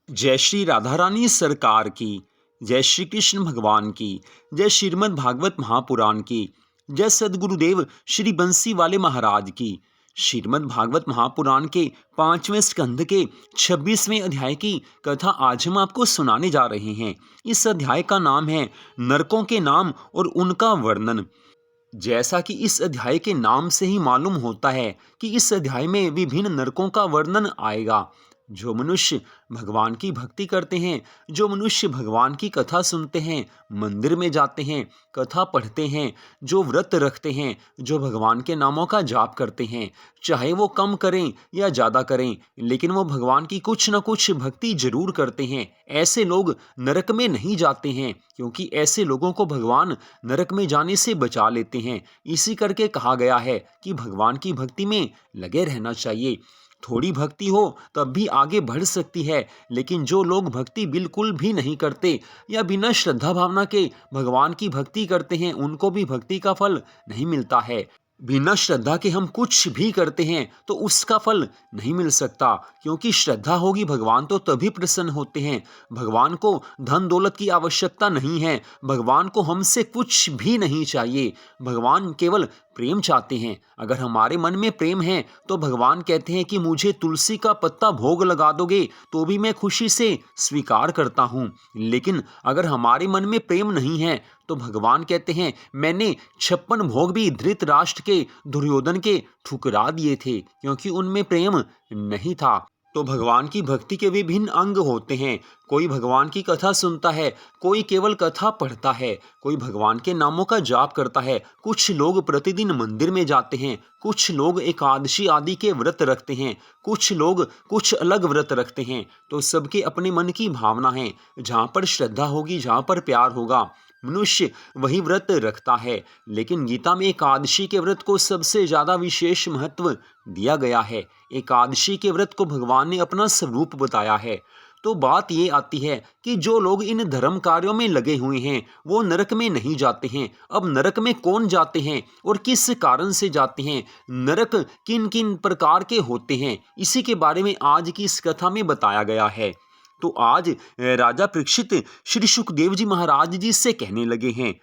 जय श्री राधा रानी सरकार की। जय श्री कृष्ण भगवान की। जय श्रीमद् भागवत महापुराण की। जय सद्गुरुदेव श्री बंसी वाले महाराज की। श्रीमद् भागवत महापुराण के 5वें स्कंध के 26वें अध्याय की कथा आज हम आपको सुनाने जा रहे हैं। इस अध्याय का नाम है नरकों के नाम और उनका वर्णन। जैसा कि इस अध्याय के नाम से ही मालूम होता है कि इस अध्याय में विभिन्न नरकों का वर्णन आएगा। जो मनुष्य भगवान की भक्ति करते हैं, जो मनुष्य भगवान की कथा सुनते हैं, मंदिर में जाते हैं, कथा पढ़ते हैं, जो व्रत रखते हैं, जो भगवान के नामों का जाप करते हैं, चाहे वो कम करें या ज़्यादा करें, लेकिन वो भगवान की कुछ न कुछ भक्ति जरूर करते हैं, ऐसे लोग नरक में नहीं जाते हैं, क्योंकि ऐसे लोगों को भगवान नरक में जाने से बचा लेते हैं। इसी करके कहा गया है कि भगवान की भक्ति में लगे रहना चाहिए। थोड़ी भक्ति हो तब भी आगे बढ़ सकती है, लेकिन जो लोग भक्ति बिल्कुल भी नहीं करते या बिना श्रद्धा भावना के भगवान की भक्ति करते हैं, उनको भी भक्ति का फल नहीं मिलता है। बिना श्रद्धा के हम कुछ भी करते हैं तो उसका फल नहीं मिल सकता, क्योंकि श्रद्धा होगी भगवान तो तभी प्रसन्न होते हैं। भगवान को धन दौलत की आवश्यकता नहीं है, भगवान को हमसे कुछ भी नहीं चाहिए, भगवान केवल प्रेम चाहते हैं। अगर हमारे मन में प्रेम है तो भगवान कहते हैं कि मुझे तुलसी का पत्ता भोग लगा दोगे तो भी मैं खुशी से स्वीकार करता हूँ। लेकिन अगर हमारे मन में प्रेम नहीं है तो भगवान कहते हैं मैंने 56 भोग भी धृतराष्ट्र के, दुर्योधन के ठुकरा दिए थे, क्योंकि उनमें प्रेम नहीं था। तो भगवान की भक्ति के विभिन्न अंग होते हैं। कोई भगवान की कथा सुनता है, कोई केवल कथा पढ़ता है, कोई भगवान के नामों का जाप करता है, कुछ लोग प्रतिदिन मंदिर में जाते हैं, कुछ लोग एकादशी आदि के व्रत रखते हैं, कुछ लोग कुछ अलग व्रत रखते हैं। तो सबके अपने मन की भावना है। जहाँ पर श्रद्धा होगी, जहाँ पर प्यार होगा, मनुष्य वही व्रत रखता है। लेकिन गीता में एकादशी के व्रत को सबसे ज्यादा विशेष महत्व दिया गया है। एकादशी के व्रत को भगवान ने अपना स्वरूप बताया है। तो बात ये आती है कि जो लोग इन धर्म कार्यों में लगे हुए हैं वो नरक में नहीं जाते हैं। अब नरक में कौन जाते हैं और किस कारण से जाते हैं, नरक किन किन प्रकार के होते हैं, इसी के बारे में आज की इस कथा में बताया गया है। तो आज राजा परीक्षित श्री सुखदेव जी महाराज जी से कहने लगे हैं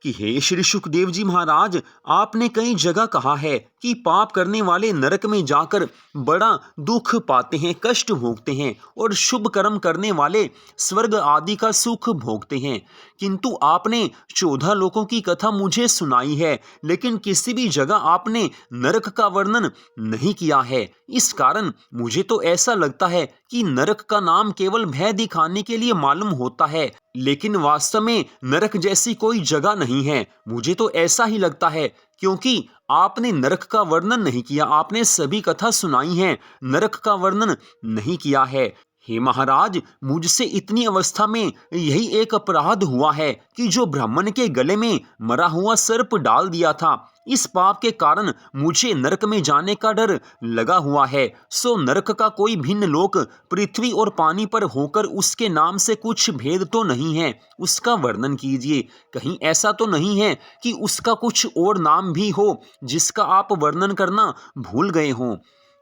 कि हे श्री सुखदेव जी महाराज, आपने कई जगह कहा है कि पाप करने वाले नरक में जाकर बड़ा दुख पाते हैं, कष्ट भोगते हैं, और शुभ कर्म करने वाले स्वर्ग आदि का सुख भोगते हैं। किंतु आपने 14 लोकों की कथा मुझे सुनाई है, लेकिन किसी भी जगह आपने नरक का वर्णन नहीं किया है। इस कारण मुझे तो ऐसा लगता है कि नरक का नाम केवल भय दिखाने के लिए मालूम होता है, लेकिन वास्तव में नरक जैसी कोई जगह नहीं है। मुझे तो ऐसा ही लगता है, क्योंकि आपने नरक का वर्णन नहीं किया। आपने सभी कथा सुनाई है, नरक का वर्णन नहीं किया है। हे महाराज, मुझसे इतनी अवस्था में यही एक अपराध हुआ है कि जो ब्राह्मण के गले में मरा हुआ सर्प डाल दिया था। इस पाप के कारण मुझे नरक में जाने का डर लगा हुआ है। सो नरक का कोई भिन्न लोक पृथ्वी और पानी पर होकर उसके नाम से कुछ भेद तो नहीं है, उसका वर्णन कीजिए। कहीं ऐसा तो नहीं है कि उसका कुछ और नाम भी हो जिसका आप वर्णन करना भूल गए हों।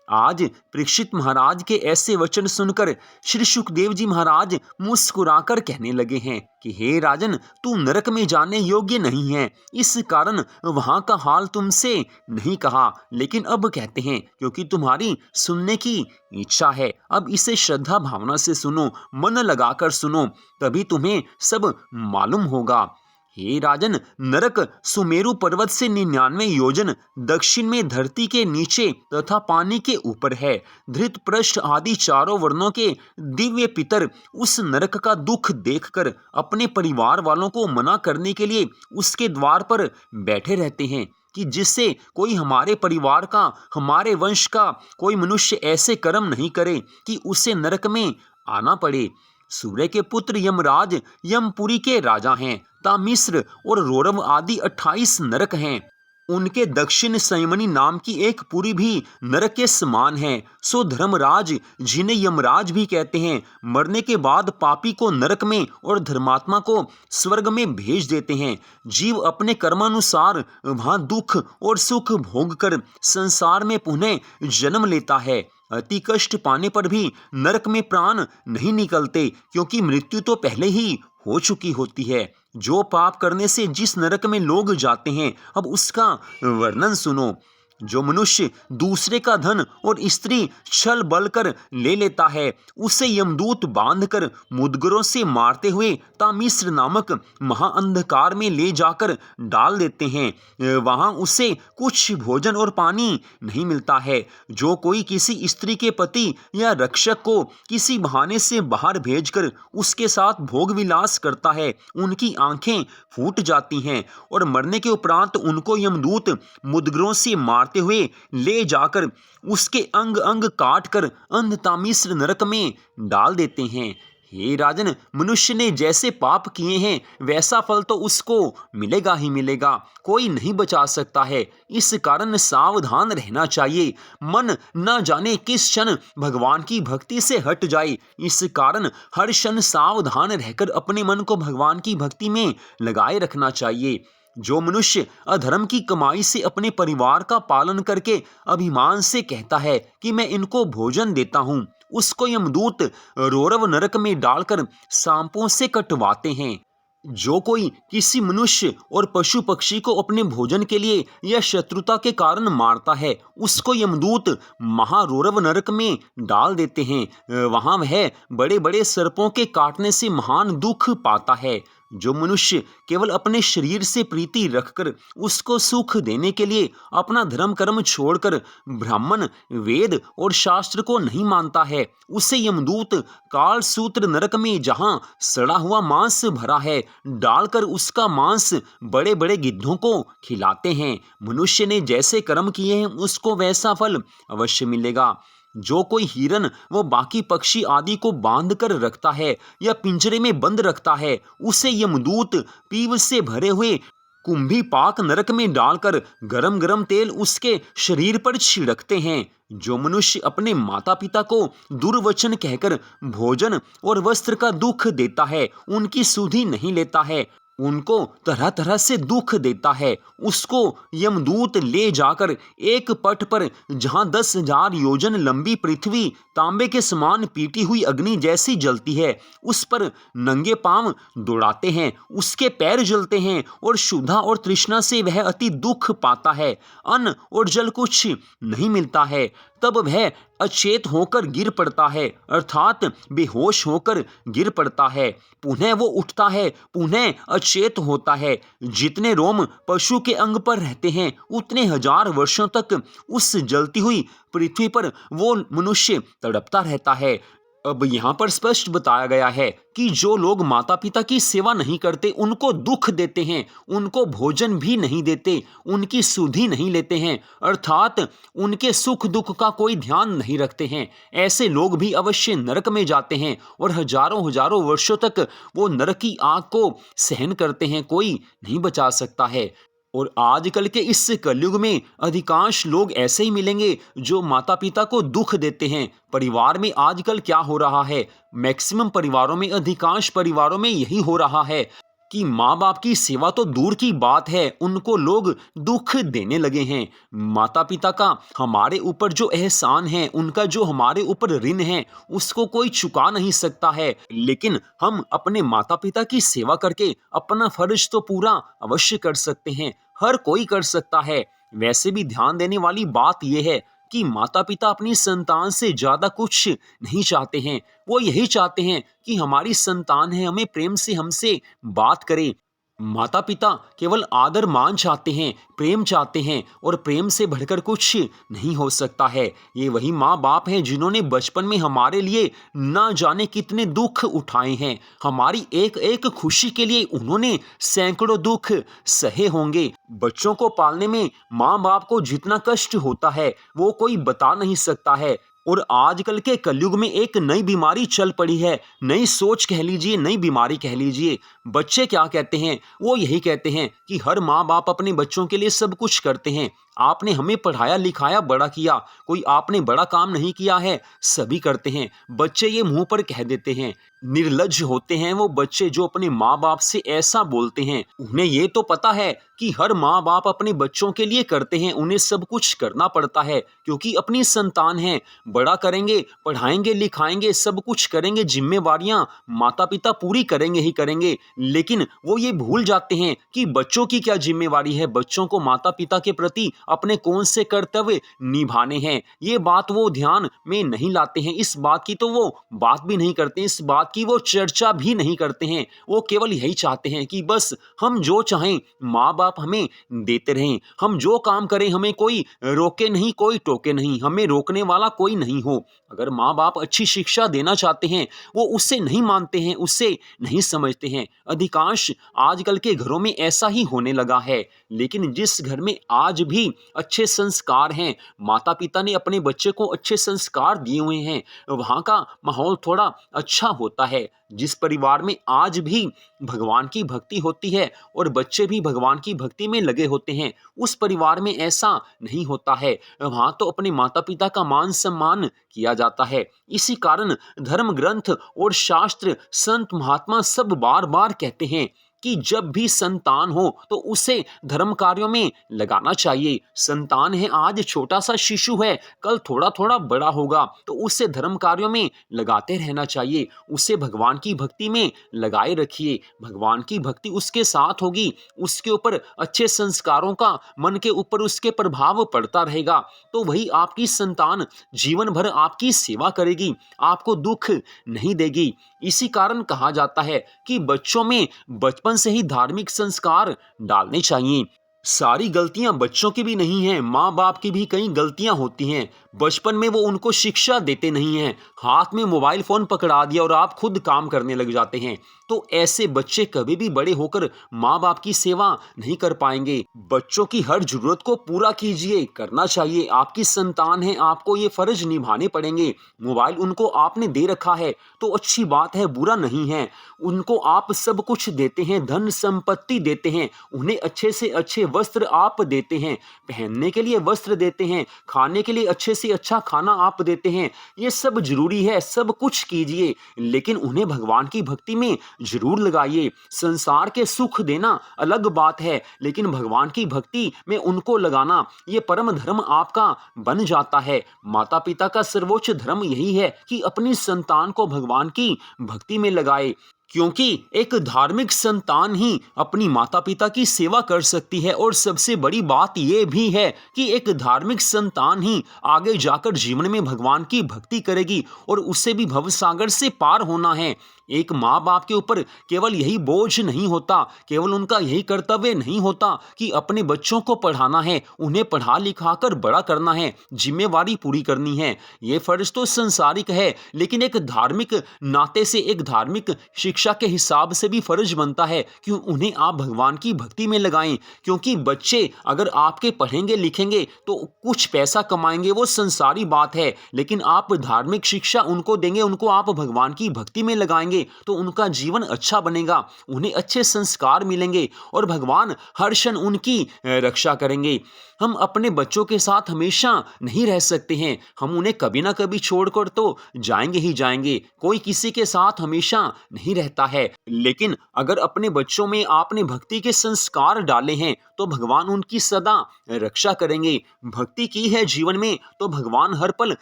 आज परीक्षित महाराज के ऐसे वचन सुनकर श्री सुखदेव जी महाराज मुस्कुराकर कहने लगे हैं कि हे राजन, तू नरक में जाने योग्य नहीं है, इस कारण वहां का हाल तुमसे नहीं कहा, लेकिन अब कहते हैं क्योंकि तुम्हारी सुनने की इच्छा है। अब इसे श्रद्धा भावना से सुनो, मन लगाकर सुनो, तभी तुम्हें सब मालूम होगा। हे राजन, नरक सुमेरु पर्वत से 99 योजन दक्षिण में धरती के नीचे तथा पानी के ऊपर है। धृतपृष्ठ आदि चारों वर्णों के दिव्य पितर उस नरक का दुख देखकर अपने परिवार वालों को मना करने के लिए उसके द्वार पर बैठे रहते हैं कि जिससे कोई हमारे परिवार का, हमारे वंश का कोई मनुष्य ऐसे कर्म नहीं करे कि उसे नरक में आना पड़े। सूर्य के पुत्र यमराज यमपुरी के राजा हैं। तामिस्र और रौरव आदि 28 नरक हैं। उनके दक्षिण संयमनी नाम की एक पुरी भी नरक के समान है। सो धर्मराज, जिन्हें यमराज भी कहते हैं, मरने के बाद पापी को नरक में और धर्मात्मा को स्वर्ग में भेज देते हैं। जीव अपने कर्मानुसार वहां दुख और सुख भोग कर संसार में पुनः जन्म लेता है। अति कष्ट पाने पर भी नरक में प्राण नहीं निकलते, क्योंकि मृत्यु तो पहले ही हो चुकी होती है। जो पाप करने से जिस नरक में लोग जाते हैं, अब उसका वर्णन सुनो। जो मनुष्य दूसरे का धन और स्त्री छल बल कर ले लेता है, उसे यमदूत बांधकर मुदगरों से मारते हुए तामिस्र नामक महाअंधकार में ले जाकर डाल देते हैं। वहां उसे कुछ भोजन और पानी नहीं मिलता है। जो कोई किसी स्त्री के पति या रक्षक को किसी बहाने से बाहर भेजकर उसके साथ भोग विलास करता है, उनकी आंखें फूट जाती हैं और मरने के उपरांत उनको यमदूत मुदगरों से मारते हुए ले जाकर उसके अंग अंग काट कर अंधतामिस्र नरक में डाल देते हैं। हे राजन, मनुष्य ने जैसे पाप किए हैं वैसा फल तो उसको मिलेगा ही मिलेगा, कोई नहीं बचा सकता है। इस कारण सावधान रहना चाहिए। मन न जाने किस क्षण भगवान की भक्ति से हट जाए। इस कारण हर क्षण सावधान रहकर अपने मन को भगवान की भक्ति में लगाए रखना चाहिए। जो मनुष्य अधर्म की कमाई से अपने परिवार का पालन करके अभिमान से कहता है कि मैं इनको भोजन देता हूँ, उसको यमदूत रौरव नरक में डालकर सांपों से कटवाते हैं। जो कोई किसी मनुष्य और पशु पक्षी को अपने भोजन के लिए या शत्रुता के कारण मारता है, उसको यमदूत महारौरव नरक में डाल देते हैं। वहां वह बड़े बड़े सर्पों के काटने से महान दुख पाता है। जो मनुष्य केवल अपने शरीर से प्रीति रखकर उसको सुख देने के लिए अपना धर्म कर्म छोड़कर ब्राह्मण, वेद और शास्त्र को नहीं मानता है, उसे यमदूत काल सूत्र नरक में, जहां सड़ा हुआ मांस भरा है, डालकर उसका मांस बड़े बड़े गिद्धों को खिलाते हैं। मनुष्य ने जैसे कर्म किए हैं उसको वैसा फल अवश्य मिलेगा। जो कोई हिरन व बाकी पक्षी आदि को बांध कर रखता है या पिंजरे में बंद रखता है, उसे यमदूत पीव से भरे हुए कुंभी पाक नरक में डालकर गरम गरम तेल उसके शरीर पर छिड़कते हैं। जो मनुष्य अपने माता पिता को दुर्वचन कहकर भोजन और वस्त्र का दुख देता है, उनकी सुधि नहीं लेता है, उनको तरह तरह से दुख देता है, उसको यमदूत ले जाकर एक पट पर, जहां 10,000 योजन लंबी पृथ्वी तांबे के समान पीटी हुई अग्नि जैसी जलती है, उस पर नंगे पांव दौड़ाते हैं। उसके पैर जलते हैं और क्षुधा और तृष्णा से वह अति दुख पाता है। अन्न और जल कुछ नहीं मिलता है। तब वह अचेत होकर गिर पड़ता है, अर्थात बेहोश होकर गिर पड़ता है। पुनः वो उठता है, पुनः अचेत होता है। जितने रोम पशु के अंग पर रहते हैं, उतने 1000 वर्षों तक उस जलती हुई पृथ्वी पर वो मनुष्य तड़पता रहता है। अब यहाँ पर स्पष्ट बताया गया है कि जो लोग माता पिता की सेवा नहीं करते, उनको दुख देते हैं, उनको भोजन भी नहीं देते, उनकी सुधि नहीं लेते हैं, अर्थात उनके सुख दुख का कोई ध्यान नहीं रखते हैं, ऐसे लोग भी अवश्य नरक में जाते हैं और हजारों हजारों वर्षों तक वो नरक की आग को सहन करते हैं। कोई नहीं बचा सकता है। और आजकल के इस कलयुग में अधिकांश लोग ऐसे ही मिलेंगे जो माता पिता को दुख देते हैं। परिवार में आजकल क्या हो रहा है, मैक्सिमम परिवारों में, अधिकांश परिवारों में यही हो रहा है कि माँ बाप की सेवा तो दूर की बात है, उनको लोग दुख देने लगे हैं। माता पिता का हमारे ऊपर जो एहसान है, उनका जो हमारे ऊपर ऋण है, उसको कोई चुका नहीं सकता है। लेकिन हम अपने माता पिता की सेवा करके अपना फर्ज तो पूरा अवश्य कर सकते हैं, हर कोई कर सकता है। वैसे भी ध्यान देने वाली बात यह है कि माता पिता अपनी संतान से ज्यादा कुछ नहीं चाहते हैं। वो यही चाहते हैं कि हमारी संतान है, हमें प्रेम से हमसे बात करे। माता पिता केवल आदर मान चाहते हैं, प्रेम चाहते हैं, और प्रेम से बढ़कर कुछ नहीं हो सकता है। ये वही माँ बाप हैं जिन्होंने बचपन में हमारे लिए ना जाने कितने दुख उठाए हैं। हमारी एक एक खुशी के लिए उन्होंने सैकड़ों दुख सहे होंगे। बच्चों को पालने में माँ बाप को जितना कष्ट होता है वो कोई बता नहीं सकता है। और आजकल के कलयुग में एक नई बीमारी चल पड़ी है, नई सोच कह लीजिए, नई बीमारी कह लीजिए। बच्चे क्या कहते हैं? वो यही कहते हैं कि हर माँ बाप अपने बच्चों के लिए सब कुछ करते हैं। आपने हमें पढ़ाया लिखाया बड़ा किया, कोई आपने बड़ा काम नहीं किया है, सभी करते हैं। बच्चे ये मुंह पर कह देते हैं। निर्लज्ज होते हैं वो बच्चे जो अपने माँ बाप से ऐसा बोलते हैं। उन्हें ये तो पता है कि हर माँ बाप अपने बच्चों के लिए करते हैं, उन्हें सब कुछ करना पड़ता है क्योंकि अपनी संतान है। बड़ा करेंगे, पढ़ाएंगे लिखाएंगे, सब कुछ करेंगे, जिम्मेवारियां माता पिता पूरी करेंगे ही करेंगे। लेकिन वो ये भूल जाते हैं कि बच्चों की क्या जिम्मेवारी है, बच्चों को माता पिता के प्रति अपने कौन से कर्तव्य निभाने हैं। ये बात वो ध्यान में नहीं लाते हैं। इस बात की तो वो बात भी नहीं करते, इस बात की वो चर्चा भी नहीं करते हैं। वो केवल यही चाहते हैं कि बस हम जो चाहें माँ बाप हमें देते रहें, हम जो काम करें हमें कोई रोके नहीं, कोई टोके नहीं, हमें रोकने वाला कोई नहीं हो। अगर माँ बाप अच्छी शिक्षा देना चाहते हैं, वो उससे नहीं मानते हैं, उससे नहीं समझते हैं। अधिकांश आजकल के घरों में ऐसा ही होने लगा है। लेकिन जिस घर में आज भी अच्छे संस्कार हैं, माता पिता ने अपने बच्चे को अच्छे संस्कार दिए हुए हैं, वहाँ का माहौल थोड़ा अच्छा होता है। जिस परिवार में आज भी भगवान की भक्ति होती है और बच्चे भी भगवान की भक्ति में लगे होते हैं, उस परिवार में ऐसा नहीं होता है। वहाँ तो अपने माता पिता का मान सम्मान किया जाता है। इसी कारण धर्म ग्रंथ और शास्त्र, संत महात्मा सब बार बार कहते हैं कि जब भी संतान हो तो उसे धर्म कार्यों में लगाना चाहिए। संतान है, आज छोटा सा शिशु है, कल थोड़ा थोड़ा बड़ा होगा, तो उसे धर्म कार्यों में लगाते रहना चाहिए। उसे भगवान की भक्ति में लगाए रखिए। भगवान की भक्ति उसके साथ होगी, उसके ऊपर अच्छे संस्कारों का मन के ऊपर उसके प्रभाव पड़ता रहेगा, तो वही आपकी संतान जीवन भर आपकी सेवा करेगी, आपको दुख नहीं देगी। इसी कारण कहा जाता है कि बच्चों में बचपन से ही धार्मिक संस्कार डालने चाहिए। सारी गलतियां बच्चों की भी नहीं हैं, माँ बाप की भी कई गलतियां होती हैं। बचपन में वो उनको शिक्षा देते नहीं हैं, हाथ में मोबाइल फोन पकड़ा दिया और आप खुद काम करने लग जाते हैं, तो ऐसे बच्चे कभी भी बड़े होकर माँ बाप की सेवा नहीं कर पाएंगे। बच्चों की हर जरूरत को पूरा कीजिए, करना चाहिए। आपकी संतान है, आपको ये फर्ज निभाने पड़ेंगे। मोबाइल उनको आपने दे रखा है तो अच्छी बात है, बुरा नहीं है। उनको आप सब कुछ देते हैं, धन संपत्ति देते हैं, उन्हें अच्छे से अच्छे वस्त्र आप देते हैं, पहनने के लिए वस्त्र देते हैं, खाने के लिए अच्छे से अच्छा खाना आप देते हैं। ये सब जरूरी है, सब कुछ कीजिए, लेकिन उन्हें भगवान की भक्ति में जरूर लगाइए। संसार के सुख देना अलग बात है, लेकिन भगवान की भक्ति में उनको लगाना ये परम धर्म आपका बन जाता है। माता पिता का सर्वोच्च धर्म यही है कि अपनी संतान को भगवान की भक्ति में लगाए, क्योंकि एक धार्मिक संतान ही अपनी माता पिता की सेवा कर सकती है। और सबसे बड़ी बात यह भी है कि एक धार्मिक संतान ही आगे जाकर जीवन में भगवान की भक्ति करेगी और उससे भी भवसागर से पार होना है। एक माँ बाप के ऊपर केवल यही बोझ नहीं होता, केवल उनका यही कर्तव्य नहीं होता कि अपने बच्चों को पढ़ाना है, उन्हें पढ़ा लिखा कर बड़ा करना है, जिम्मेवारी पूरी करनी है। ये फर्ज तो संसारिक है, लेकिन एक धार्मिक नाते से, एक धार्मिक शिक्षा के हिसाब से भी फर्ज बनता है कि उन्हें आप भगवान की भक्ति में लगाएं। क्योंकि बच्चे अगर आपके पढ़ेंगे लिखेंगे तो कुछ पैसा कमाएंगे, वो संसारी बात है, लेकिन आप धार्मिक शिक्षा उनको देंगे, उनको आप भगवान की भक्ति में लगाएंगे तो उनका जीवन अच्छा बनेगा, उन्हें अच्छे संस्कार मिलेंगे और भगवान हर क्षण उनकी रक्षा करेंगे। हम अपने बच्चों के साथ हमेशा नहीं रह सकते हैं, हम उन्हें कभी ना कभी छोड़कर तो जाएंगे ही जाएंगे। कोई किसी के साथ हमेशा नहीं रहता है, लेकिन अगर अपने बच्चों में आपने भक्ति के संस्कार डाले हैं तो भगवान उनकी सदा रक्षा करेंगे। भक्ति की है जीवन में तो भगवान हर पल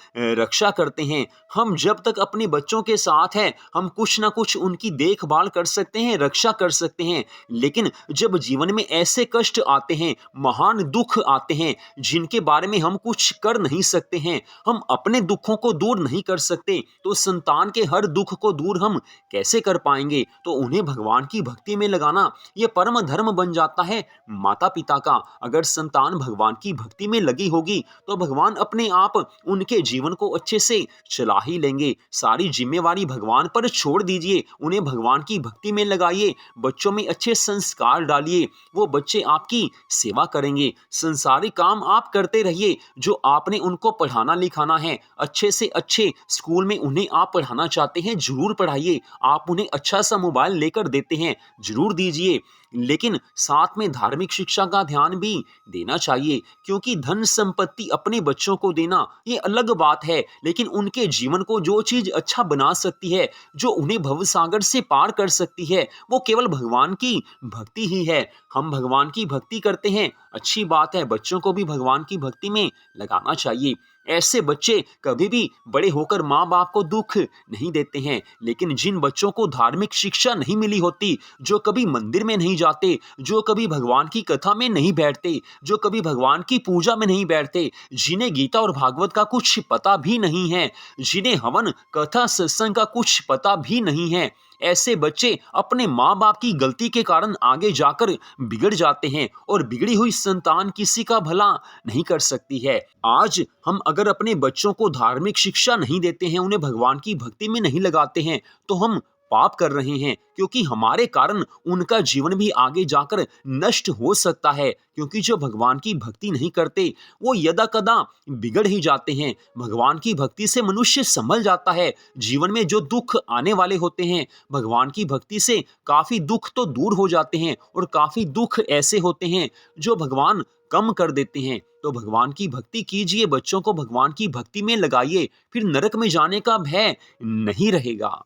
रक्षा करते हैं। हम जब तक अपने बच्चों के साथ हैं, हम कुछ ना कुछ उनकी देखभाल कर सकते हैं, रक्षा कर सकते हैं। लेकिन जब जीवन में ऐसे कष्ट आते हैं, महान दुख आते हैं जिनके बारे में हम कुछ कर नहीं सकते हैं, हम अपने दुखों को दूर नहीं कर सकते, तो संतान के हर दुख को दूर हम कैसे कर पाएंगे। तो उन्हें भगवान की भक्ति में लगाना यह परम धर्म बन जाता है माता पिता का। अगर संतान भगवान की भक्ति में लगी होगी तो भगवान अपने आप उनके जीवन को अच्छे से चला ही लेंगे। सारी जिम्मेवारी भगवान पर छोड़ दीजिए, उन्हें भगवान की भक्ति में लगाइए, बच्चों में अच्छे संस्कार डालिए, वो बच्चे आपकी सेवा करेंगे। संसारी काम आप करते रहिए, जो आपने उनको पढ़ाना लिखाना है, अच्छे से अच्छे स्कूल में उन्हें आप पढ़ाना चाहते हैं, जरूर पढ़ाइए। आप उन्हें अच्छा सा मोबाइल मोबाइल लेकर देते हैं, जरूर दीजिए, लेकिन साथ में धार्मिक शिक्षा का ध्यान भी देना चाहिए, क्योंकि धन संपत्ति अपने बच्चों को देना ये अलग बात है, लेकिन उनके जीवन को जो चीज अच्छा बना सकती है, जो उन्हें भवसागर से पार कर सकती है, वो केवल भगवान की भक्ति ही है। हम भगवान की भक्ति करते हैं, अच्छी बात है, बच्चों को भी भगवान की भक्ति में लगाना चाहिए। ऐसे बच्चे कभी भी बड़े होकर माँ बाप को दुख नहीं देते हैं, लेकिन जिन बच्चों को धार्मिक शिक्षा नहीं मिली होती, जो कभी मंदिर में नहीं जाते, जो कभी भगवान की कथा में नहीं बैठते, जो कभी भगवान की पूजा में नहीं बैठते, जिन्हें गीता और भागवत का कुछ पता भी नहीं है, जिन्हें हवन कथा सत्संग का कुछ पता भी नहीं है, ऐसे बच्चे अपने माँ बाप की गलती के कारण आगे जाकर बिगड़ जाते हैं, और बिगड़ी हुई संतान किसी का भला नहीं कर सकती है। आज हम अगर अपने बच्चों को धार्मिक शिक्षा नहीं देते हैं, उन्हें भगवान की भक्ति में नहीं लगाते हैं, तो हम पाप कर रहे हैं, क्योंकि हमारे कारण उनका जीवन भी आगे जाकर नष्ट हो सकता है, क्योंकि जो भगवान की भक्ति नहीं करते वो यदा कदा बिगड़ ही जाते हैं। भगवान की भक्ति से मनुष्य संभल जाता है। जीवन में जो दुख आने वाले होते हैं, भगवान की भक्ति से काफी दुख तो दूर हो जाते हैं, और काफी दुख ऐसे होते हैं जो भगवान कम कर देते हैं। तो भगवान की भक्ति कीजिए, बच्चों को भगवान की भक्ति में लगाइए, फिर नरक में जाने का भय नहीं रहेगा।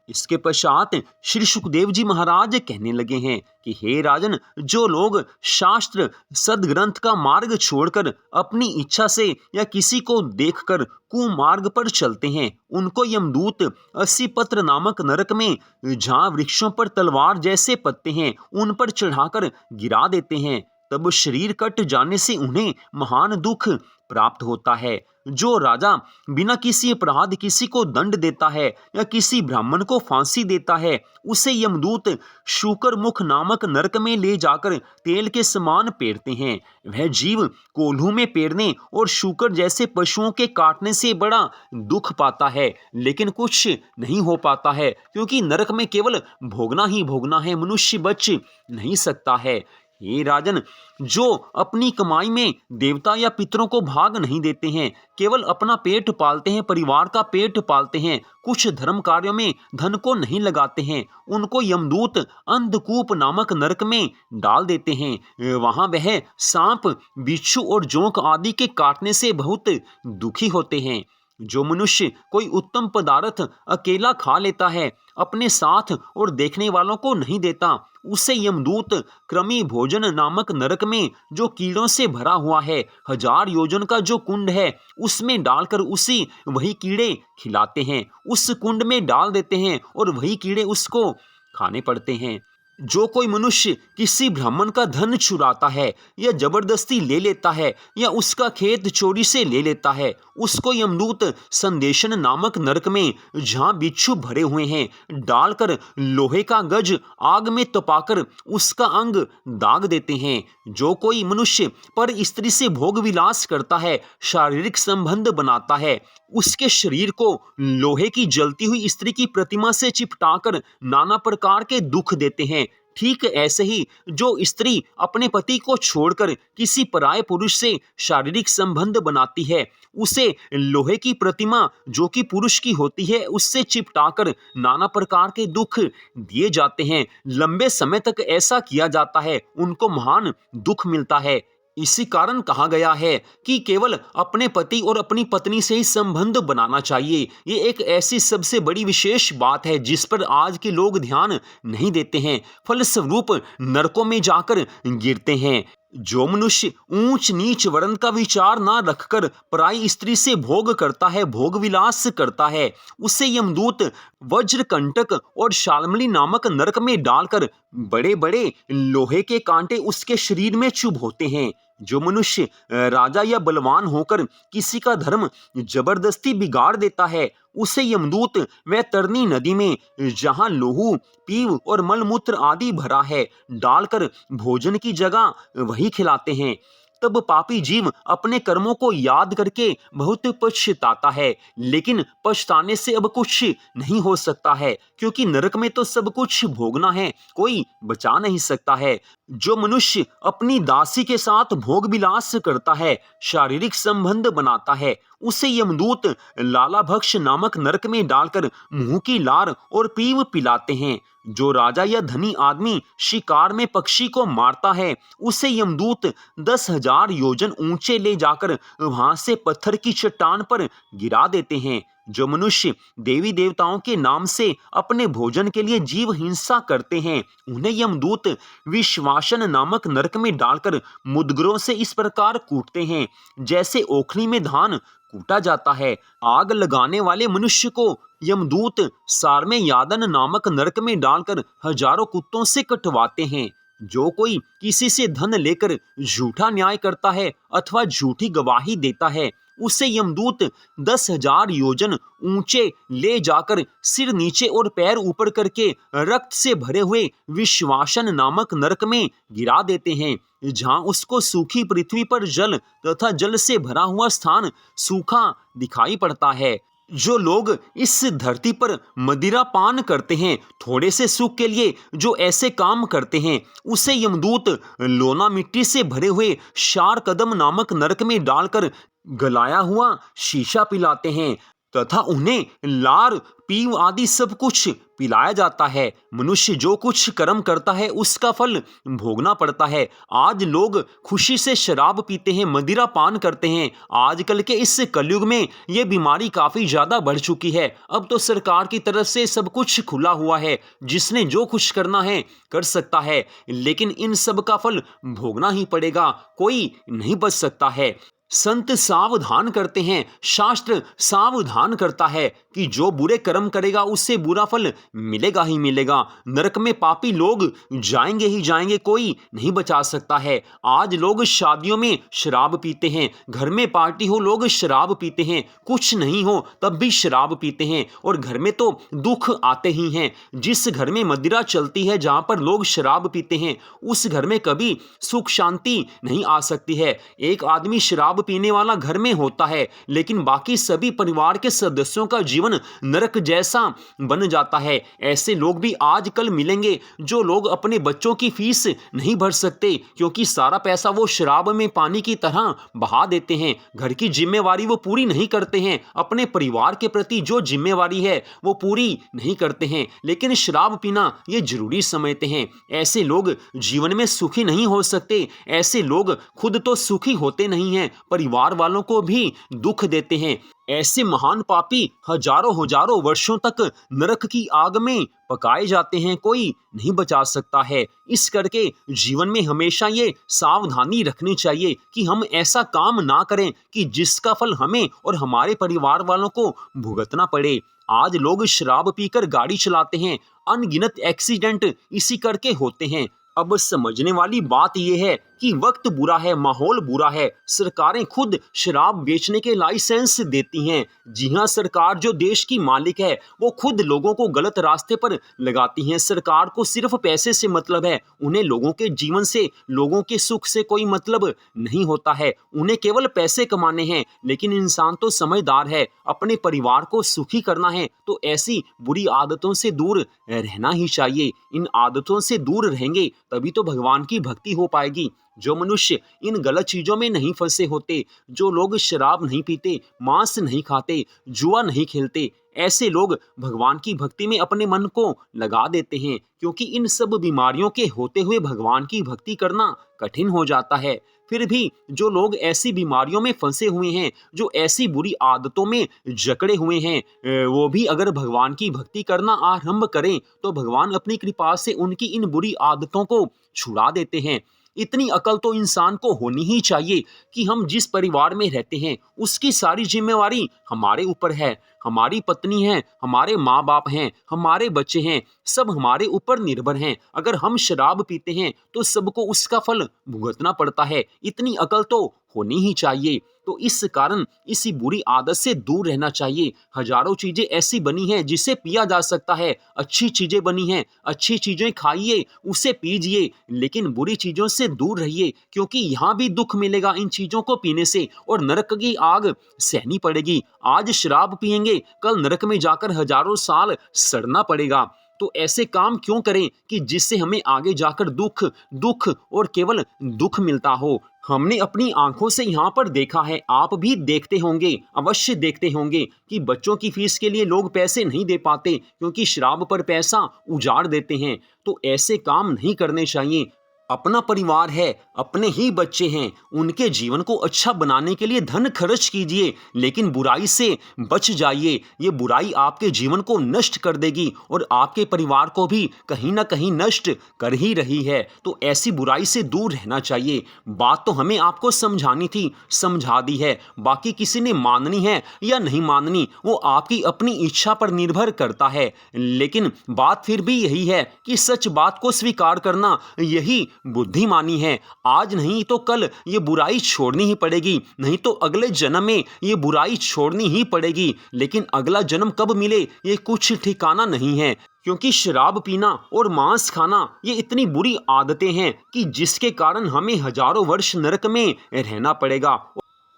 इसके पश्चात श्री सुखदेव जी महाराज कहने लगे हैं कि हे राजन, जो लोग शास्त्र सदग्रंथ का मार्ग छोड़कर अपनी इच्छा से या किसी को देखकर कुमार्ग पर चलते हैं, उनको यमदूत 80 पत्र नामक नरक में, जहाँ वृक्षों पर तलवार जैसे पत्ते हैं, उन पर चढ़ाकर गिरा देते हैं। तब शरीर कट जाने से उन्हें महान दुख प्राप्त होता है। जो राजा बिना किसी अपराध किसी को दंड देता है या किसी ब्राह्मण को फांसी देता है, उसे यमदूत शूकर मुख नामक नरक में ले जाकर तेल के समान पेरते हैं। वह जीव कोल्हू में पेरने और शूकर जैसे पशुओं के काटने से बड़ा दुख पाता है, लेकिन कुछ नहीं हो पाता है, क्योंकि नरक में केवल भोगना ही भोगना है, मनुष्य बच नहीं सकता है। हे राजन, जो अपनी कमाई में देवता या पितरों को भाग नहीं देते हैं, केवल अपना पेट पालते हैं, परिवार का पेट पालते हैं, कुछ धर्म कार्यों में धन को नहीं लगाते हैं, उनको यमदूत अंधकूप नामक नरक में डाल देते हैं। वहां वह सांप, बिच्छू और जोंक आदि के काटने से बहुत दुखी होते हैं। जो मनुष्य कोई उत्तम पदार्थ अकेला खा लेता है, अपने साथ और देखने वालों को नहीं देता, उसे यमदूत कृमि भोजन नामक नरक में, जो कीड़ों से भरा हुआ है, 1000 योजन का जो कुंड है, उसमें डालकर उसी वही कीड़े खिलाते हैं, उस कुंड में डाल देते हैं और वही कीड़े उसको खाने पड़ते हैं। जो कोई मनुष्य किसी ब्राह्मण का धन चुराता है या जबरदस्ती ले लेता है या उसका खेत चोरी से ले लेता है, उसको यमदूत संदेशन नामक नरक में, जहाँ बिच्छू भरे हुए हैं, डालकर लोहे का गज आग में तपाकर उसका अंग दाग देते हैं। जो कोई मनुष्य पर स्त्री से भोग विलास करता है, शारीरिक संबंध बनाता है, उसके शरीर को लोहे की जलती हुई स्त्री की प्रतिमा से चिपटाकर नाना प्रकार के दुख देते हैं। ठीक ऐसे ही जो स्त्री अपने पति को छोड़कर किसी पराये पुरुष से शारीरिक संबंध बनाती है, उसे लोहे की प्रतिमा जो कि पुरुष की होती है, उससे चिपटाकर नाना प्रकार के दुख दिए जाते हैं। लंबे समय तक ऐसा किया जाता है, उनको महान दुख मिलता है। इसी कारण कहा गया है कि केवल अपने पति और अपनी पत्नी से ही संबंध बनाना चाहिए। ये एक ऐसी सबसे बड़ी विशेष बात है जिस पर आज के लोग ध्यान नहीं देते हैं, फलस्वरूप नरकों में जाकर गिरते हैं। जो मनुष्य ऊंच नीच वर्ण का विचार ना रखकर पराई स्त्री से भोग करता है, भोग विलास करता है, उसे यमदूत वज्रकंटक और शाल्मली नामक नरक में डालकर बड़े बड़े लोहे के कांटे उसके शरीर में चुभ होते हैं। जो मनुष्य राजा या बलवान होकर किसी का धर्म जबरदस्ती बिगाड़ देता है, उसे यमदूत वह तरनी नदी में, जहां लोहू पीव और मलमूत्र आदि भरा है, डालकर भोजन की जगह वही खिलाते हैं। तब पापी जीव अपने कर्मों को याद करके बहुत पछताता है, लेकिन पछताने से अब कुछ नहीं हो सकता है, क्योंकि नरक में तो सब कुछ भोगना है, कोई बचा नहीं सकता है। जो मनुष्य अपनी दासी के साथ भोग विलास करता है, शारीरिक संबंध बनाता है, उसे यमदूत लालाभक्ष नामक नरक में डालकर मुंह की लार और पीव पिलाते हैं। जो राजा या धनी आदमी शिकार में पक्षी को मारता है, उसे यमदूत 10,000 योजन ऊंचे ले जाकर वहां से पत्थर की चट्टान पर गिरा देते हैं। जो मनुष्य देवी देवताओं के नाम से अपने भोजन के लिए जीव हिंसा करते हैं, उन्हें यमदूत विश्वासन नामक नरक में डालकर मुदगरों से इस प्रकार कूटते हैं जैसे ओखली में धान कूटा जाता है। आग लगाने वाले मनुष्य को यमदूत सारमे यादन नामक नरक में डालकर हजारों कुत्तों से कटवाते हैं। जो कोई किसी से धन लेकर झूठा न्याय करता है अथवा झूठी गवाही देता है, उसे यमदूत 10,000 योजन ऊंचे ले जाकर सिर नीचे और पैर ऊपर करके रक्त से भरे हुए विश्वासन नामक नरक में गिरा देते हैं, जहां उसको सूखी पृथ्वी पर जल तथा जल से भरा हुआ स्थान सूखा दिखाई पड़ता है। जो लोग इस धरती पर मदिरा पान करते हैं, थोड़े से सुख के लिए जो ऐसे काम करते हैं, उसे यमदूत लोना मिट्टी से भरे हुए शार कदम नामक नरक में डालकर गलाया हुआ शीशा पिलाते हैं तथा उन्हें लार पीव आदि सब कुछ पिलाया जाता है। मनुष्य जो कुछ कर्म करता है उसका फल भोगना पड़ता है। आज लोग खुशी से शराब पीते हैं, मदिरा पान करते हैं। आजकल के इस कलयुग में ये बीमारी काफी ज्यादा बढ़ चुकी है। अब तो सरकार की तरफ से सब कुछ खुला हुआ है, जिसने जो कुछ करना है कर सकता है, लेकिन इन सब का फल भोगना ही पड़ेगा, कोई नहीं बच सकता है। संत सावधान करते हैं, शास्त्र सावधान करता है कि जो बुरे कर्म करेगा उससे बुरा फल मिलेगा ही मिलेगा। नरक में पापी लोग जाएंगे ही जाएंगे, कोई नहीं बचा सकता है। आज लोग शादियों में शराब पीते हैं, घर में पार्टी हो लोग शराब पीते हैं, कुछ नहीं हो तब भी शराब पीते हैं, और घर में तो दुख आते ही हैं। जिस घर में मदिरा चलती है, जहां पर लोग शराब पीते हैं, उस घर में कभी सुख शांति नहीं आ सकती है। एक आदमी शराब पीने वाला घर में होता है, लेकिन बाकी सभी परिवार के सदस्यों का जीवन नरक जैसा बन जाता है। ऐसे लोग भी आजकल मिलेंगे। जो लोग अपने बच्चों की फीस नहीं भर सकते क्योंकि सारा पैसा वो शराब में पानी की तरह बहा देते हैं, घर की जिम्मेवारी वो पूरी नहीं करते हैं, अपने परिवार के प्रति जो जिम्मेवारी है वो पूरी नहीं करते हैं, लेकिन शराब पीना ये जरूरी समझते हैं। ऐसे लोग जीवन में सुखी नहीं हो सकते। ऐसे लोग खुद तो सुखी होते नहीं हैं, परिवार वालों को भी दुख देते हैं। ऐसे महान पापी हजारों हजारों वर्षों तक नरक की आग में पकाए जाते हैं, कोई नहीं बचा सकता है। इस करके जीवन में हमेशा ये सावधानी रखनी चाहिए कि हम ऐसा काम ना करें कि जिसका फल हमें और हमारे परिवार वालों को भुगतना पड़े। आज लोग शराब पीकर गाड़ी चलाते हैं, अनगिनत एक्सीडेंट इसी करके होते हैं। अब समझने वाली बात यह है कि वक्त बुरा है, माहौल बुरा है। सरकारें खुद शराब बेचने के लाइसेंस देती हैं। जी हाँ, सरकार जो देश की मालिक है वो खुद लोगों को गलत रास्ते पर लगाती हैं। सरकार को सिर्फ पैसे से मतलब है, उन्हें लोगों के जीवन से, लोगों के सुख से कोई मतलब नहीं होता है। उन्हें केवल पैसे कमाने हैं। लेकिन इंसान तो समझदार है, अपने परिवार को सुखी करना है तो ऐसी बुरी आदतों से दूर रहना ही चाहिए। इन आदतों से दूर रहेंगे तभी तो भगवान की भक्ति हो पाएगी। जो मनुष्य इन गलत चीजों में नहीं फंसे होते, जो लोग शराब नहीं पीते, मांस नहीं खाते, जुआ नहीं खेलते, ऐसे लोग भगवान की भक्ति में अपने मन को लगा देते हैं, क्योंकि इन सब बीमारियों के होते हुए भगवान की भक्ति करना कठिन हो जाता है। फिर भी जो लोग ऐसी बीमारियों में फंसे हुए हैं, जो ऐसी बुरी आदतों में जकड़े हुए हैं, वो भी अगर भगवान की भक्ति करना आरंभ करें तो भगवान अपनी कृपा से उनकी इन बुरी आदतों को छुड़ा देते हैं। इतनी अकल तो इंसान को होनी ही चाहिए कि हम जिस परिवार में रहते हैं उसकी सारी जिम्मेवारी हमारे ऊपर है। हमारी पत्नी है, हमारे माँ बाप हैं, हमारे बच्चे हैं, सब हमारे ऊपर निर्भर हैं। अगर हम शराब पीते हैं तो सबको उसका फल भुगतना पड़ता है। इतनी अकल तो होनी ही चाहिए। तो इस कारण इसी बुरी आदत से दूर रहना चाहिए। हजारों चीजें ऐसी बनी हैं जिसे पिया जा सकता है, अच्छी चीजें बनी हैं, अच्छी चीजें खाइए, उसे पीजिए, लेकिन बुरी चीजों से दूर रहिए, क्योंकि यहाँ भी दुख मिलेगा इन चीजों को पीने से और नरक की आग सहनी पड़ेगी। आज शराब पिएंगे, कल नरक में जाकर हजारों साल सड़ना पड़ेगा। तो ऐसे काम क्यों करें कि जिससे हमें आगे जाकर दुख दुख और केवल दुख मिलता हो। हमने अपनी आंखों से यहाँ पर देखा है, आप भी देखते होंगे, अवश्य देखते होंगे कि बच्चों की फीस के लिए लोग पैसे नहीं दे पाते क्योंकि शराब पर पैसा उजाड़ देते हैं। तो ऐसे काम नहीं करने चाहिए। अपना परिवार है, अपने ही बच्चे हैं, उनके जीवन को अच्छा बनाने के लिए धन खर्च कीजिए, लेकिन बुराई से बच जाइए। ये बुराई आपके जीवन को नष्ट कर देगी और आपके परिवार को भी कहीं ना कहीं नष्ट कर ही रही है। तो ऐसी बुराई से दूर रहना चाहिए। बात तो हमें आपको समझानी थी, समझा दी है। बाकी किसी ने माननी है या नहीं माननी, वो आपकी अपनी इच्छा पर निर्भर करता है। लेकिन बात फिर भी यही है कि सच बात को स्वीकार करना यही बुद्धिमानी है। आज नहीं तो कल ये बुराई छोड़नी ही पड़ेगी, नहीं तो अगले जन्म में ये बुराई छोड़नी ही पड़ेगी। लेकिन अगला जन्म कब मिले ये कुछ ठिकाना नहीं है, क्योंकि शराब पीना और मांस खाना ये इतनी बुरी आदतें हैं कि जिसके कारण हमें हजारों वर्ष नरक में रहना पड़ेगा।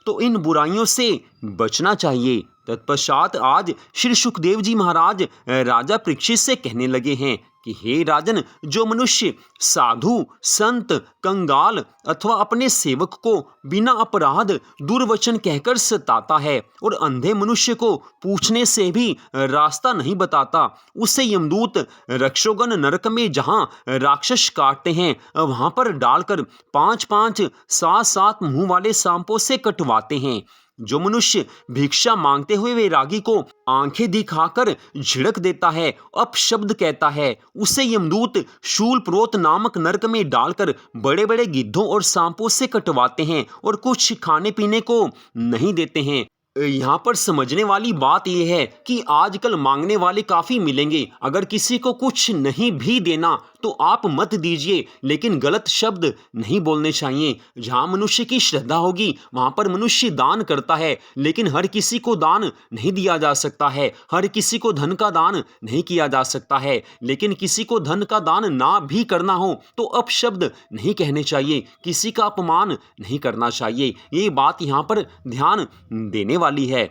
तो इन बुराइयों से बचना चाहिए। तत्पश्चात आज श्री सुखदेव जी महाराज राजा परीक्षित से कहने लगे हैं कि हे राजन, जो मनुष्य साधु संत कंगाल अथवा अपने सेवक को बिना अपराध दुर्वचन कहकर सताता है और अंधे मनुष्य को पूछने से भी रास्ता नहीं बताता, उसे यमदूत रक्षोगण नरक में जहां राक्षस काटते हैं वहां पर डालकर 5-5 7-7 मुंह वाले सांपों से कटवाते हैं। जो मनुष्य भिक्षा मांगते हुए वैरागी को आंखें दिखाकर झिड़क देता है, अपशब्द कहता है, उसे यमदूत शूलप्रोत नामक नरक में डालकर बड़े बड़े गिद्धों और सांपों से कटवाते हैं और कुछ खाने पीने को नहीं देते हैं। यहाँ पर समझने वाली बात यह है कि आजकल मांगने वाले काफ़ी मिलेंगे। अगर किसी को कुछ नहीं भी देना तो आप मत दीजिए, लेकिन गलत शब्द नहीं बोलने चाहिए। जहाँ मनुष्य की श्रद्धा होगी वहाँ पर मनुष्य दान करता है, लेकिन हर किसी को दान नहीं दिया जा सकता है, हर किसी को धन का दान नहीं किया जा सकता है। लेकिन किसी को धन का दान ना भी करना हो तो अपशब्द नहीं कहने चाहिए, किसी का अपमान नहीं करना चाहिए। ये बात यहाँ पर ध्यान देने वाली है।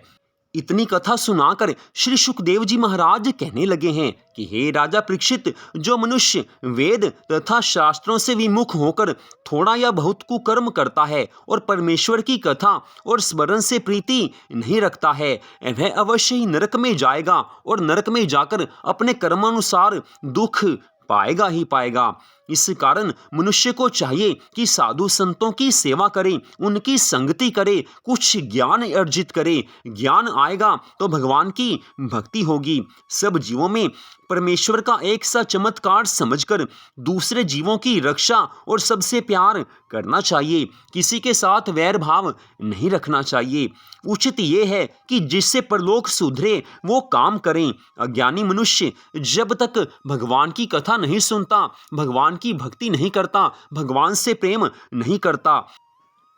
इतनी कथा सुनाकर श्री सुखदेव जी महाराज कहने लगे हैं कि हे राजा परीक्षित, जो मनुष्य वेद तथा शास्त्रों से विमुख होकर थोड़ा या बहुत कुकर्म करता है और परमेश्वर की कथा और स्मरण से प्रीति नहीं रखता है, वह अवश्य ही नरक में जाएगा और नरक में जाकर अपने कर्मानुसार दुख पाएगा ही पाएगा। इस कारण मनुष्य को चाहिए कि साधु संतों की सेवा करे, उनकी संगति करे, कुछ ज्ञान अर्जित करे। ज्ञान आएगा तो भगवान की भक्ति होगी। सब जीवों में परमेश्वर का एक सा चमत्कार समझकर दूसरे जीवों की रक्षा और सबसे प्यार करना चाहिए। किसी के साथ वैर भाव नहीं रखना चाहिए। उचित ये है कि जिससे परलोक सुधरे वो काम करें। अज्ञानी मनुष्य जब तक भगवान की कथा नहीं सुनता, भगवान की भक्ति नहीं करता, भगवान से प्रेम नहीं करता,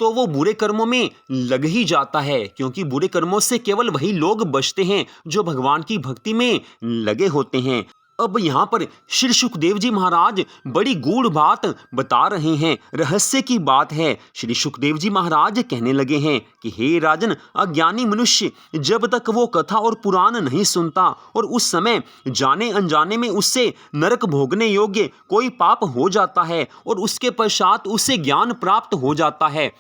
तो वो बुरे कर्मों में लग ही जाता है, क्योंकि बुरे कर्मों से केवल वही लोग बचते हैं जो भगवान की भक्ति में लगे होते हैं। अब यहाँ पर श्री सुखदेव जी महाराज बड़ी गूढ़ बात बता रहे हैं, रहस्य की बात है। श्री सुखदेव जी महाराज कहने लगे हैं कि हे राजन, अज्ञानी मनुष्य जब तक वो कथा और पुराण नहीं सुनता और उस समय जाने अनजाने में उससे नरक भोगने योग्य कोई पाप हो जाता है और उसके पश्चात उसे ज्ञान प्राप्त हो जाता है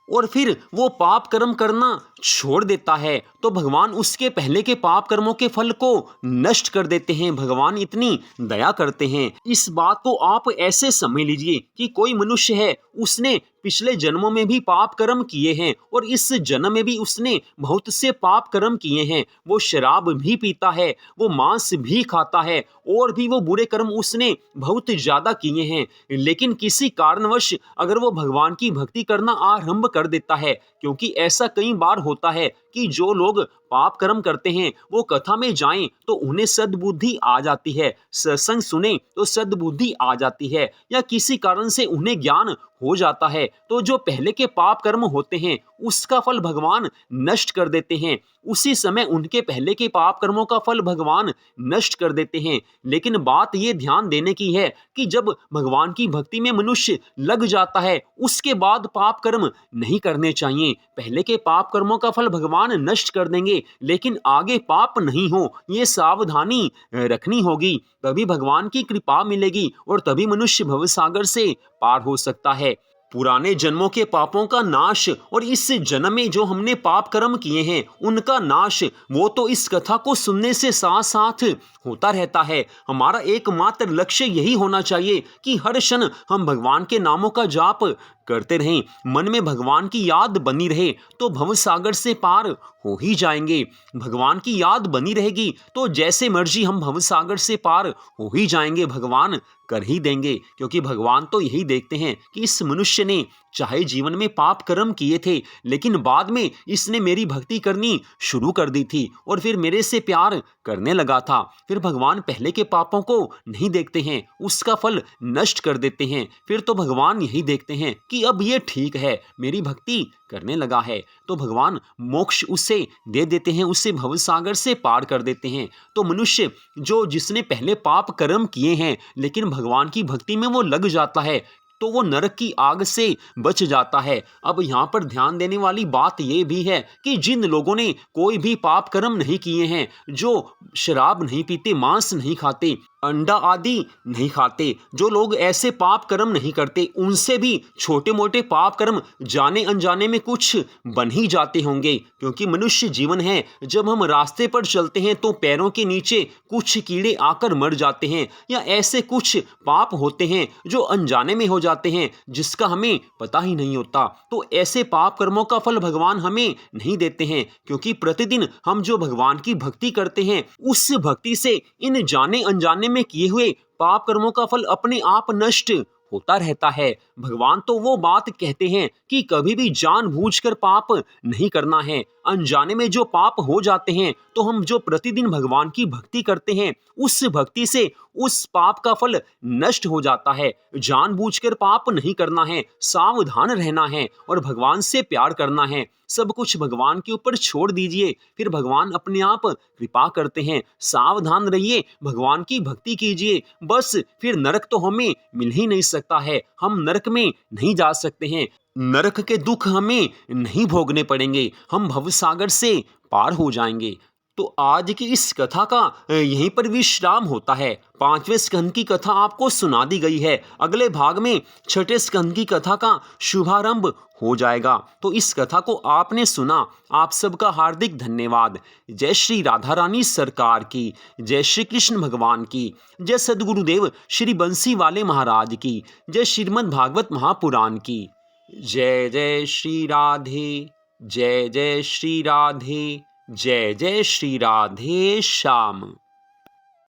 और फिर वो पाप कर्म करना छोड़ देता है, तो भगवान उसके पहले के पाप कर्मों के फल को नष्ट कर देते हैं। भगवान इतनी दया करते हैं। इस बात को आप ऐसे समझ लीजिए कि कोई मनुष्य है, उसने पिछले जन्मों में भी पाप कर्म किए हैं और इस जन्म में भी उसने बहुत से पाप कर्म किए हैं। वो शराब भी पीता है, वो मांस भी खाता है और भी वो बुरे कर्म उसने बहुत ज्यादा किए हैं। लेकिन किसी कारणवश अगर वो भगवान की भक्ति करना आरंभ कर देता है, क्योंकि ऐसा कई बार होता है कि जो लोग पाप कर्म करते हैं वो कथा में जाएं तो उन्हें सद्बुद्धि आ जाती है, सत्संग सुने तो सद्बुद्धि आ जाती है, या किसी कारण से उन्हें ज्ञान हो जाता है तो जो पहले के पाप कर्म होते हैं उसका फल भगवान नष्ट कर देते हैं। उसी समय उनके पहले के पाप कर्मों का फल भगवान नष्ट कर देते हैं। लेकिन बात ये ध्यान देने की है कि जब भगवान की भक्ति में मनुष्य लग जाता है उसके बाद पाप कर्म नहीं करने चाहिए। पहले के पाप कर्मों का फल भगवान नष्ट कर देंगे लेकिन आगे पाप नहीं हो, ये सावधानी रखनी होगी। तभी भगवान की कृपा मिलेगी और तभी मनुष्य भवसागर से पार हो सकता है। पुराने जन्मों के पापों का नाश और इस जन्म में जो हमने पाप कर्म किए हैं उनका नाश, वो तो इस कथा को सुनने से साथ साथ होता रहता है। हमारा एकमात्र लक्ष्य यही होना चाहिए कि हर क्षण हम भगवान के नामों का जाप करते रहें, मन में भगवान की याद बनी रहे तो भवसागर से पार हो ही जाएंगे। भगवान की याद बनी रहेगी तो जैसे मर्जी हम भवसागर से पार हो ही जाएंगे, भगवान कर ही देंगे। क्योंकि भगवान तो यही देखते हैं कि इस मनुष्य ने चाहे जीवन में पाप कर्म किए थे लेकिन बाद में इसने मेरी भक्ति करनी शुरू कर दी थी और फिर मेरे से प्यार करने लगा था। फिर भगवान पहले के पापों को नहीं देखते हैं, उसका फल नष्ट कर देते हैं। फिर तो भगवान यही देखते हैं कि अब ये ठीक है, मेरी भक्ति करने लगा है, तो भगवान मोक्ष उसे दे देते हैं, उसे भवसागर से पार कर देते हैं। तो मनुष्य जिसने पहले पाप कर्म किए हैं लेकिन भगवान की भक्ति में वो लग जाता है तो वो नरक की आग से बच जाता है। अब यहाँ पर ध्यान देने वाली बात ये भी है कि जिन लोगों ने कोई भी पाप कर्म नहीं किए हैं, जो शराब नहीं पीते, मांस नहीं खाते, अंडा आदि नहीं खाते, जो लोग ऐसे पाप कर्म नहीं करते, उनसे भी छोटे मोटे पाप कर्म जाने अनजाने में कुछ बन ही जाते होंगे। क्योंकि मनुष्य जीवन है, जब हम रास्ते पर चलते हैं तो पैरों के नीचे कुछ कीड़े आकर मर जाते हैं या ऐसे कुछ पाप होते हैं जो अनजाने में हो जाते हैं जिसका हमें पता ही नहीं होता। तो ऐसे पाप कर्मों का फल भगवान हमें नहीं देते हैं, क्योंकि प्रतिदिन हम जो भगवान की भक्ति करते हैं उस भक्ति से इन जाने अनजाने में किए हुए पाप कर्मों का फल अपने आप नष्ट होता रहता है। भगवान तो वो बात कहते हैं कि कभी भी जानबूझकर पाप नहीं करना है। अनजाने में जो पाप हो जाते हैं तो हम जो प्रतिदिन भगवान की भक्ति करते हैं उस भक्ति से उस पाप का फल नष्ट हो जाता है। जानबूझकर पाप नहीं करना है, सावधान रहना है और भगवान से प्यार करना है। सब कुछ भगवान के ऊपर छोड़ दीजिए, फिर भगवान अपने आप कृपा करते हैं। सावधान रहिए, भगवान की भक्ति कीजिए, बस फिर नरक तो हमें मिल ही नहीं सकता है, हम नरक में नहीं जा सकते हैं, नरक के दुख हमें नहीं भोगने पड़ेंगे, हम भवसागर से पार हो जाएंगे। तो आज की इस कथा का यहीं पर विश्राम होता है। 5वें स्कंद की कथा आपको सुना दी गई है। अगले भाग में 6ठे स्कंद की कथा का शुभारंभ हो जाएगा। तो इस कथा को आपने सुना, आप सबका हार्दिक धन्यवाद। जय श्री राधा रानी सरकार की, जय श्री कृष्ण भगवान की, जय सद्गुरुदेव श्री बंसी वाले महाराज की, जय श्रीमद् भागवत महापुराण की। जय जय श्री राधे, जय जय श्री राधे, जय जय श्री राधे श्याम।